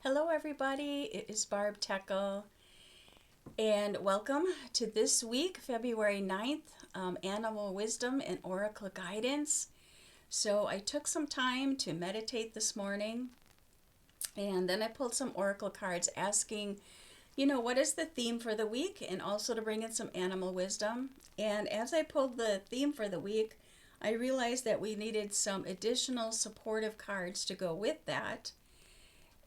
Hello, everybody. It is Barb Teckle, and welcome to this week, February 9th, Animal Wisdom and Oracle Guidance. So I took some time to meditate this morning, and then I pulled some Oracle cards asking, what is the theme for the week, and also to bring in some animal wisdom. And as I pulled the theme for the week, I realized that we needed some additional supportive cards to go with that.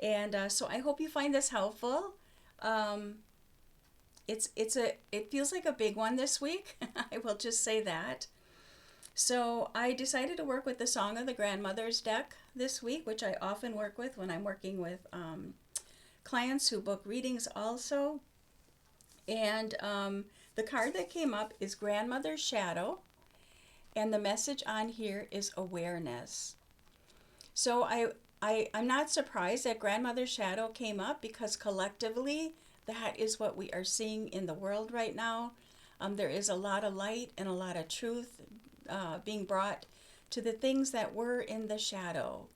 And so I hope you find this helpful. It feels like a big one this week. I will just say that. So I decided to work with the Song of the Grandmothers deck this week, which I often work with when I'm working with clients who book readings also. And the card that came up is Grandmother's Shadow, and the message on here is awareness. So I'm not surprised that Grandmother's Shadow came up because collectively that is what we are seeing in the world right now. There is a lot of light and a lot of truth being brought to the things that were in the shadow.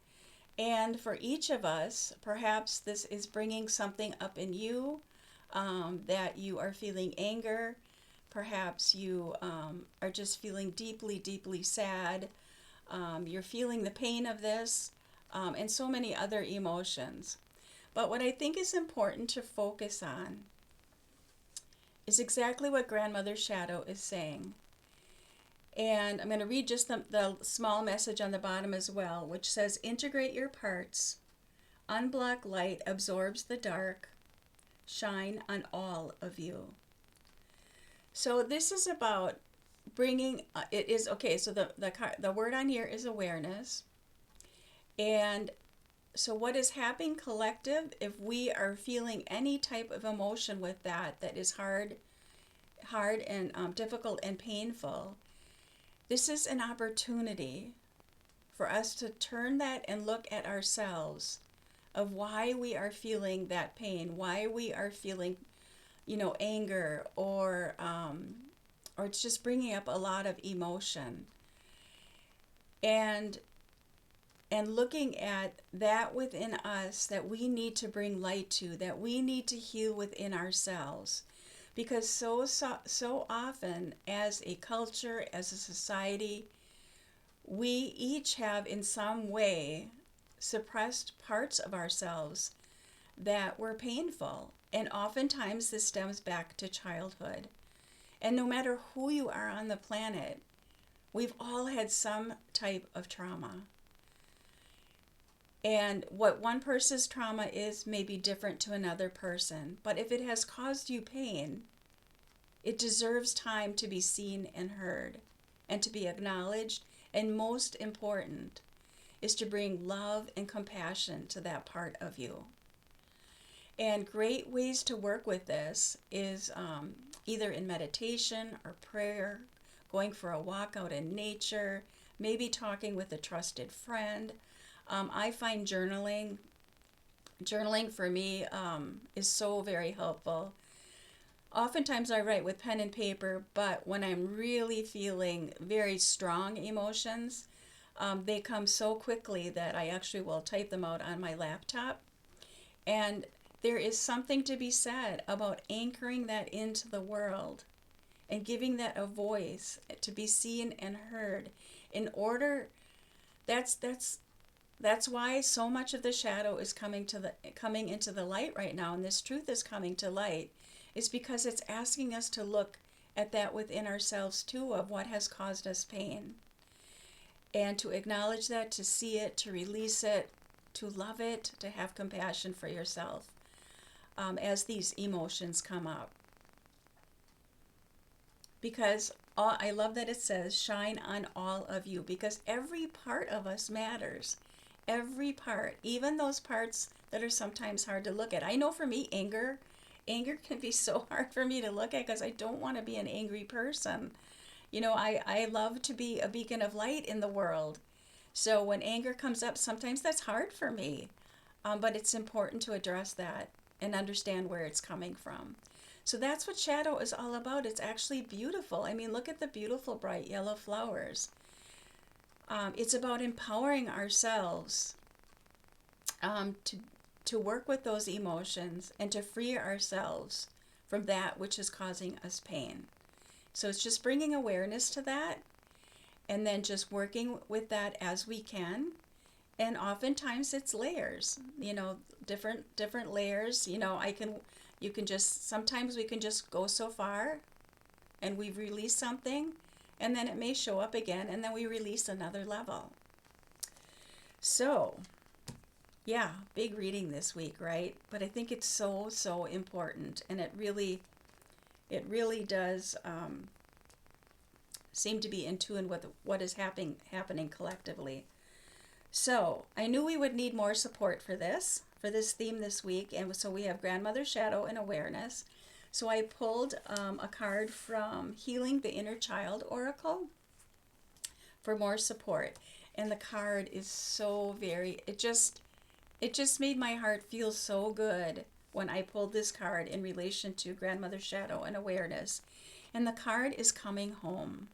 And for each of us, perhaps this is bringing something up in you, that you are feeling anger. Perhaps you are just feeling deeply, deeply sad. You're feeling the pain of this. And so many other emotions. But what I think is important to focus on is exactly what Grandmother's Shadow is saying. And I'm going to read just the small message on the bottom as well, which says, integrate your parts, unblock light, absorbs the dark, shine on all of you. So this is about bringing, it is, okay, so the word on here is awareness. And so what is happening collective, if we are feeling any type of emotion with that is hard and difficult and painful, this is an opportunity for us to turn that and look at ourselves of why we are feeling that pain, why we are feeling, anger, or it's just bringing up a lot of emotion. And looking at that within us that we need to bring light to, that we need to heal within ourselves. Because so often as a culture, as a society, we each have in some way suppressed parts of ourselves that were painful. And oftentimes this stems back to childhood. And no matter who you are on the planet, we've all had some type of trauma. And what one person's trauma is may be different to another person. But if it has caused you pain, it deserves time to be seen and heard and to be acknowledged. And most important is to bring love and compassion to that part of you. And great ways to work with this is either in meditation or prayer, going for a walk out in nature, maybe talking with a trusted friend. I find journaling for me is so very helpful. Oftentimes I write with pen and paper, but when I'm really feeling very strong emotions, they come so quickly that I actually will type them out on my laptop. And there is something to be said about anchoring that into the world and giving that a voice to be seen and heard. In order, that's why so much of the shadow is coming into the light right now, and this truth is coming to light, is because it's asking us to look at that within ourselves too, of what has caused us pain, and to acknowledge that, to see it, to release it, to love it, to have compassion for yourself as these emotions come up. Because I love that it says shine on all of you, because every part of us matters. Every part, even those parts that are sometimes hard to look at. I know for me, anger can be so hard for me to look at because I don't want to be an angry person. I love to be a beacon of light in the world. So when anger comes up, sometimes that's hard for me. But it's important to address that and understand where it's coming from. So that's what shadow is all about. It's actually beautiful. I mean, look at the beautiful bright yellow flowers. It's about empowering ourselves to to work with those emotions and to free ourselves from that which is causing us pain. So it's just bringing awareness to that and then just working with that as we can. And oftentimes it's layers, different layers. Sometimes we can just go so far and we release something, and then it may show up again, and then we release another level. So, yeah, big reading this week, right? But I think it's so, so important, and it really does seem to be in tune with what is happening collectively. So I knew we would need more support for this theme this week, and so we have Grandmother Shadow and Awareness. So I pulled a card from Healing the Inner Child Oracle for more support, and the card is so it just made my heart feel so good when I pulled this card in relation to Grandmother Shadow and Awareness, and the card is coming home.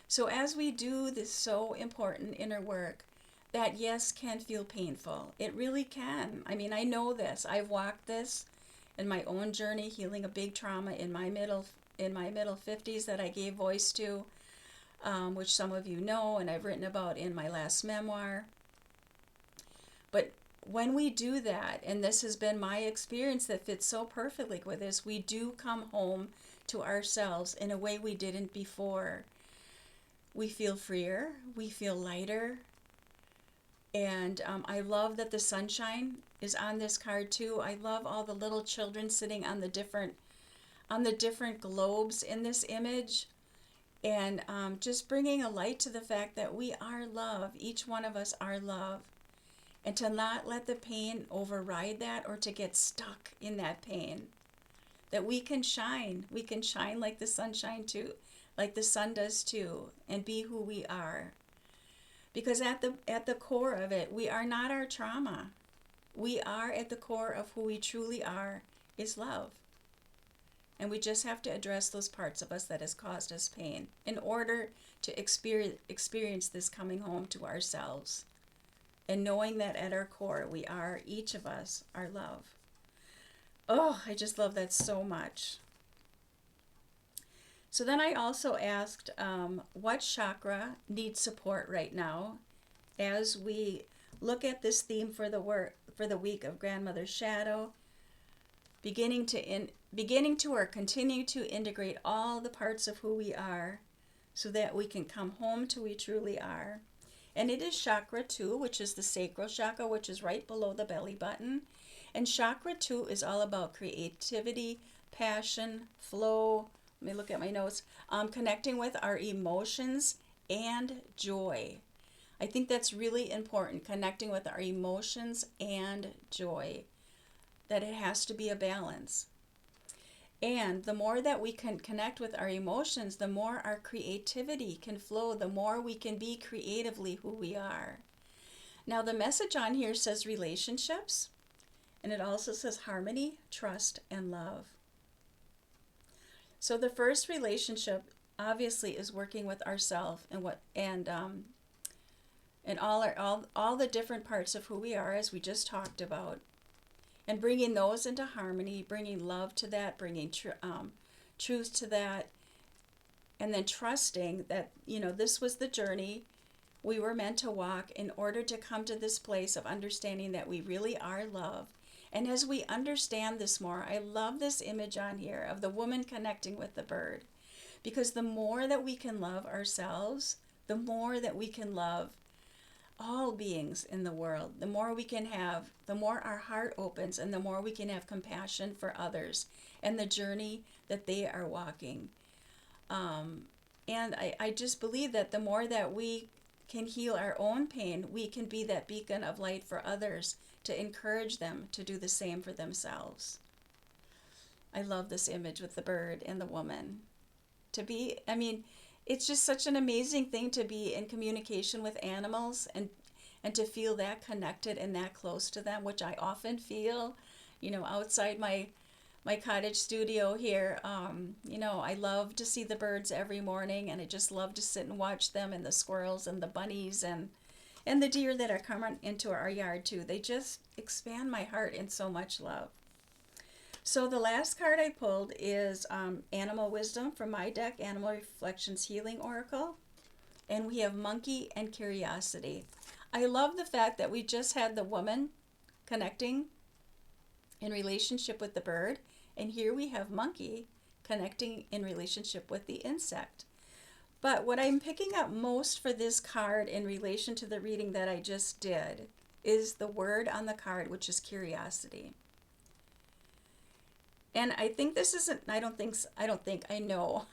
So as we do this so important inner work, that yes can feel painful. It really can. I mean, I know this. I've walked this in my own journey, healing a big trauma in my middle 50s that I gave voice to, which some of you know, and I've written about in my last memoir. But when we do that, and this has been my experience that fits so perfectly with this, we do come home to ourselves in a way we didn't before. We feel freer, we feel lighter, and I love that the sunshine is on this card too. I love all the little children sitting on the different globes in this image, and just bringing a light to the fact that we are love. Each one of us are love, and to not let the pain override that or to get stuck in that pain. That we can shine like the sunshine too, like the sun does too, and be who we are. Because at the core of it, we are not our trauma. We are at the core of who we truly are is love. And we just have to address those parts of us that has caused us pain in order to experience this coming home to ourselves. And knowing that at our core, we are, each of us, are love. Oh, I just love that so much. So then I also asked what chakra needs support right now as we look at this theme for the week of Grandmother Shadow, beginning to or continue to integrate all the parts of who we are so that we can come home to who we truly are. And it is chakra 2, which is the sacral chakra, which is right below the belly button. And chakra 2 is all about creativity, passion, flow. Let me look at my notes. Connecting with our emotions and joy. I think that's really important, connecting with our emotions and joy, that it has to be a balance. And the more that we can connect with our emotions, the more our creativity can flow, the more we can be creatively who we are. Now the message on here says relationships, and it also says harmony, trust, and love. So the first relationship obviously is working with ourselves and all the different parts of who we are, as we just talked about, and bringing those into harmony, bringing love to that, bringing truth to that, and then trusting that this was the journey we were meant to walk in order to come to this place of understanding that we really are love. And as we understand this more, I love this image on here of the woman connecting with the bird. Because the more that we can love ourselves, the more that we can love all beings in the world, the more we can have, the more our heart opens, and the more we can have compassion for others and the journey that they are walking. And I just believe that the more that we can heal our own pain, we can be that beacon of light for others, to encourage them to do the same for themselves. I love this image with the bird and the woman. It's just such an amazing thing to be in communication with animals and to feel that connected and that close to them, which I often feel, outside my cottage studio here. I love to see the birds every morning, and I just love to sit and watch them, and the squirrels and the bunnies, and And the deer that are coming into our yard too. They just expand my heart in so much love. So the last card I pulled is Animal Wisdom from my deck, Animal Reflections Healing Oracle. And we have Monkey and Curiosity. I love the fact that we just had the woman connecting in relationship with the bird. And here we have Monkey connecting in relationship with the insect. But what I'm picking up most for this card in relation to the reading that I just did is the word on the card, which is curiosity. And I think this isn't, I know.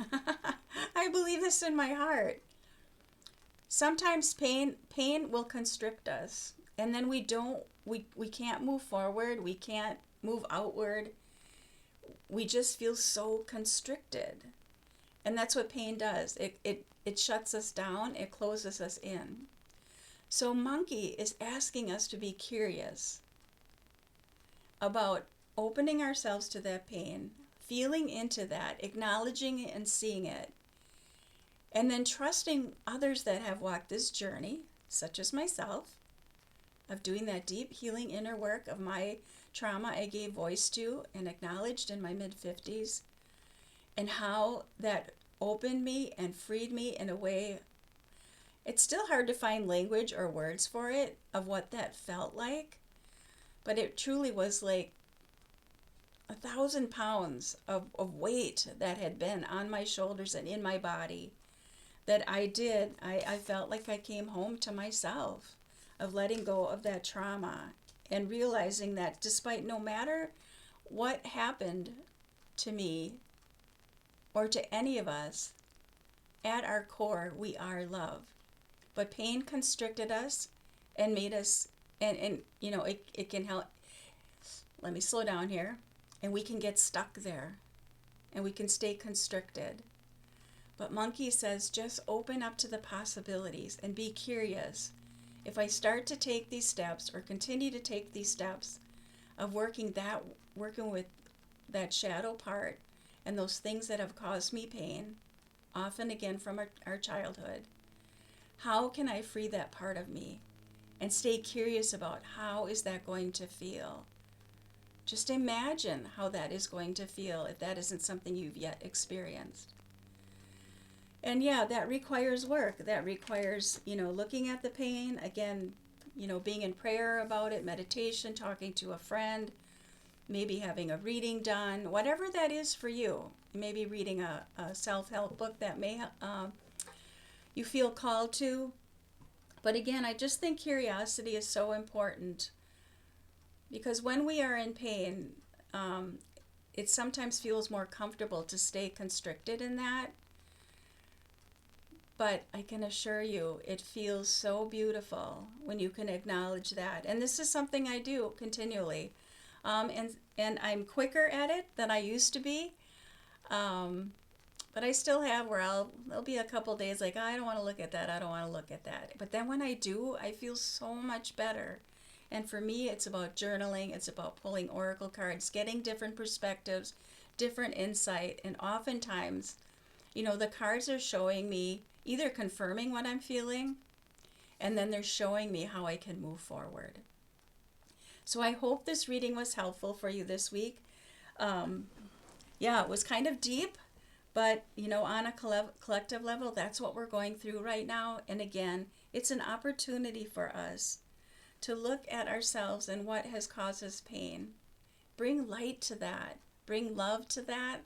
I believe this in my heart. Sometimes pain will constrict us, and then we can't move forward, we can't move outward. We just feel so constricted. And that's what pain does. It shuts us down, it closes us in. So Monkey is asking us to be curious about opening ourselves to that pain, feeling into that, acknowledging it and seeing it, and then trusting others that have walked this journey, such as myself, of doing that deep healing inner work of my trauma I gave voice to and acknowledged in my mid-50s, and how that opened me and freed me in a way. It's still hard to find language or words for it, of what that felt like, but it truly was like 1,000 pounds of weight that had been on my shoulders and in my body that I felt like I came home to myself, of letting go of that trauma and realizing that despite no matter what happened to me or to any of us, at our core, we are love. But pain constricted us and made us, and you know, it can help. Let me slow down here. And we can get stuck there and we can stay constricted. But Monkey says, just open up to the possibilities and be curious. If I start to take these steps or continue to take these steps of working with that shadow part and those things that have caused me pain, often again from our childhood, how can I free that part of me and stay curious about how is that going to feel? Just imagine how that is going to feel if that isn't something you've yet experienced. And yeah, that requires work. That requires, looking at the pain, again, being in prayer about it, meditation, talking to a friend, maybe having a reading done, whatever that is for you. Maybe reading a self-help book that may you feel called to. But again, I just think curiosity is so important, because when we are in pain, it sometimes feels more comfortable to stay constricted in that. But I can assure you, it feels so beautiful when you can acknowledge that. And this is something I do continually. And I'm quicker at it than I used to be. But I still have there'll be a couple days like, I don't want to look at that, I don't want to look at that. But then when I do, I feel so much better. And for me, it's about journaling, it's about pulling oracle cards, getting different perspectives, different insight. And oftentimes, the cards are showing me, either confirming what I'm feeling, and then they're showing me how I can move forward. So I hope this reading was helpful for you this week. It was kind of deep, but, on a collective level, that's what we're going through right now. And again, it's an opportunity for us to look at ourselves and what has caused us pain. Bring light to that. Bring love to that.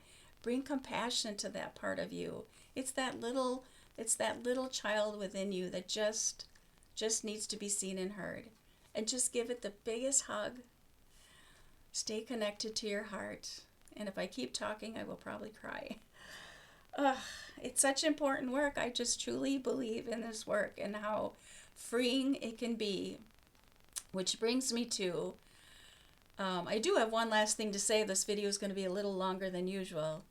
Bring compassion to that part of you. It's that little child within you that just needs to be seen and heard. And just give it the biggest hug. Stay connected to your heart. And if I keep talking, I will probably cry. It's such important work. I just truly believe in this work and how freeing it can be. Which brings me to, I do have one last thing to say. This video is going to be a little longer than usual.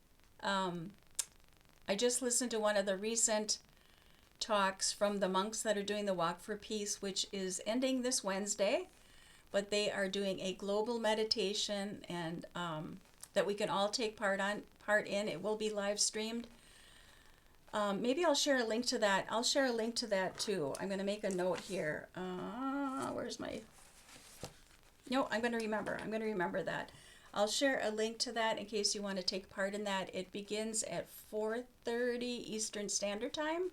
I just listened to one of the recent talks from the monks that are doing the Walk for Peace, which is ending this Wednesday, but they are doing a global meditation and that we can all take part in. It will be live streamed. Maybe I'll share a link to that. I'll share a link to that too. I'm going to make a note here. Where's my... No, I'm going to remember. I'm going to remember that. I'll share a link to that in case you want to take part in that. It begins at 4:30 Eastern Standard Time.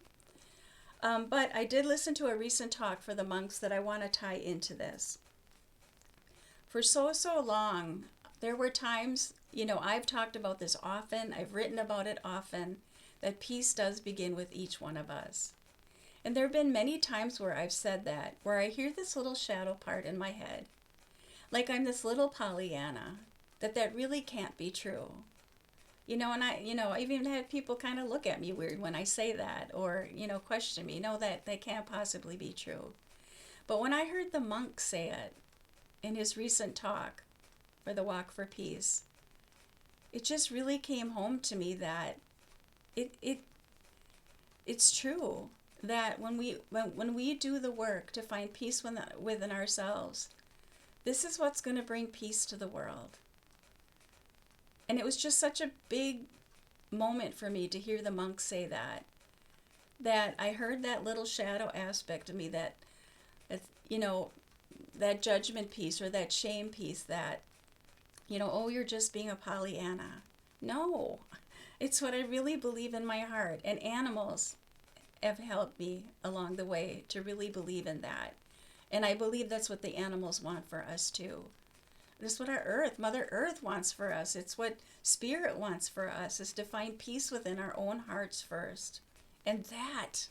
But I did listen to a recent talk for the monks that I want to tie into this. For so long, there were times, I've talked about this often, I've written about it often, that peace does begin with each one of us. And there have been many times where I've said that, where I hear this little shadow part in my head, like I'm this little Pollyanna, that really can't be true. And I've even had people kind of look at me weird when I say that, or, question me, that can't possibly be true. But when I heard the monk say it in his recent talk for the Walk for Peace, it just really came home to me that it's true that when we do the work to find peace within ourselves, this is what's going to bring peace to the world. And it was just such a big moment for me to hear the monk say that I heard that little shadow aspect of me, that judgment piece or that shame piece, that, oh, you're just being a Pollyanna. No, it's what I really believe in my heart. And animals have helped me along the way to really believe in that. And I believe that's what the animals want for us too. This is what our Mother Earth wants for us. It's what Spirit wants for us, is to find peace within our own hearts first. And that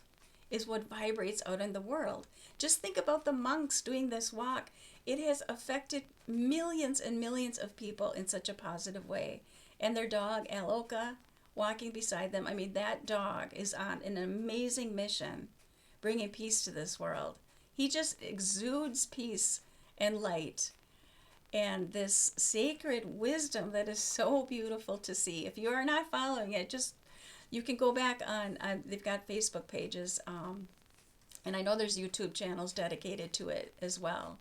is what vibrates out in the world. Just think about the monks doing this walk. It has affected millions and millions of people in such a positive way. And their dog, Aloka, walking beside them. I mean, that dog is on an amazing mission, bringing peace to this world. He just exudes peace and light and this sacred wisdom that is so beautiful to see. If you are not following it, you can go back on they've got Facebook pages, and I know there's YouTube channels dedicated to it as well.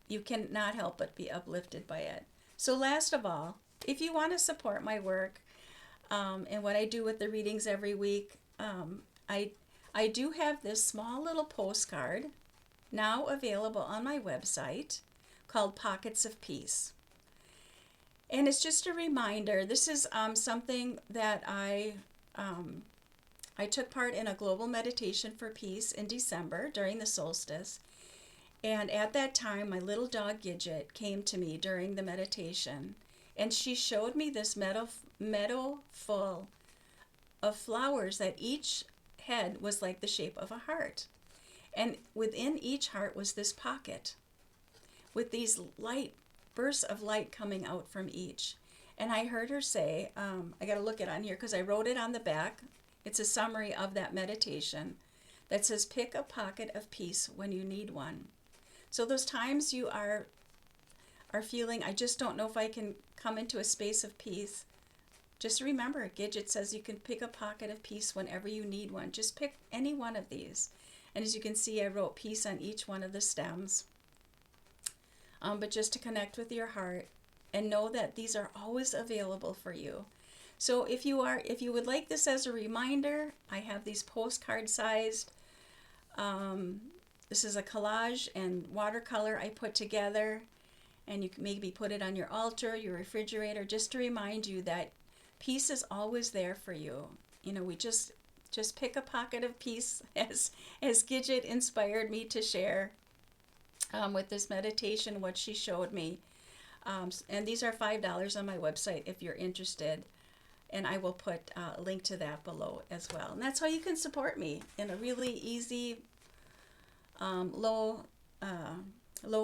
You cannot help but be uplifted by it. So last of all, if you want to support my work and what I do with the readings every week, I do have this small little postcard now available on my website called Pockets of Peace. And it's just a reminder. This is something that I took part in a global meditation for peace in December during the solstice. And at that time, my little dog Gidget came to me during the meditation, and she showed me this meadow full of flowers that each head was like the shape of a heart. And within each heart was this pocket with these bursts of light coming out from each. And I heard her say, I got to look it on here because I wrote it on the back. It's a summary of that meditation that says, pick a pocket of peace when you need one. So those times you are feeling, I just don't know if I can come into a space of peace, just remember, Gidget says you can pick a pocket of peace whenever you need one. Just pick any one of these. And as you can see, I wrote peace on each one of the stems. But just to connect with your heart and know that these are always available for you. So if you would like this as a reminder, I have these postcard sized. This is a collage and watercolor I put together, and you can maybe put it on your altar, your refrigerator, just to remind you that peace is always there for you. We just pick a pocket of peace, as Gidget inspired me to share with this meditation, what she showed me. And these are $5 on my website if you're interested. And I will put a link to that below as well. And that's how you can support me in a really easy, low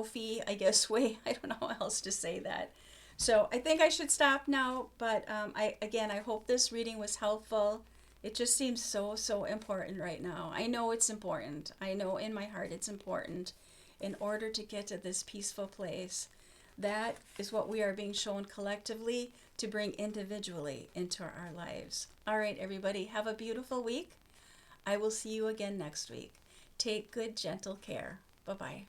fee, I guess, way. I don't know how else to say that. So I think I should stop now. But I hope this reading was helpful. It just seems so important right now. I know it's important. I know in my heart it's important in order to get to this peaceful place. That is what we are being shown collectively to bring individually into our lives. All right, everybody, have a beautiful week. I will see you again next week. Take good, gentle care. Bye-bye.